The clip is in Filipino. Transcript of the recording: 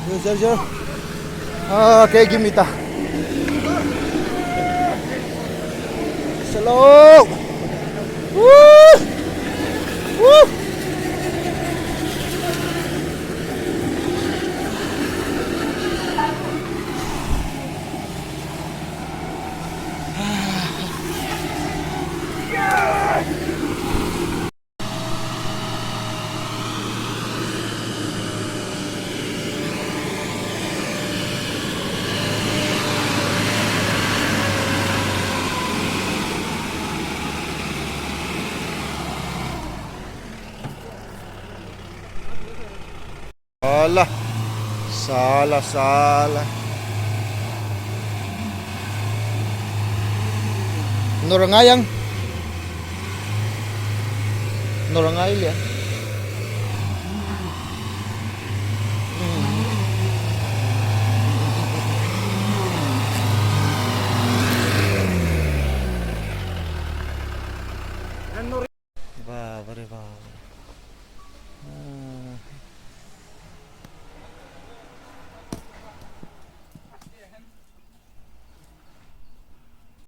Yo, Sergio. Okay, gimita. Slow. Woo! Woo! Sala. Sala, sala. Norangayang. Norangay ya. Ba, bare ba.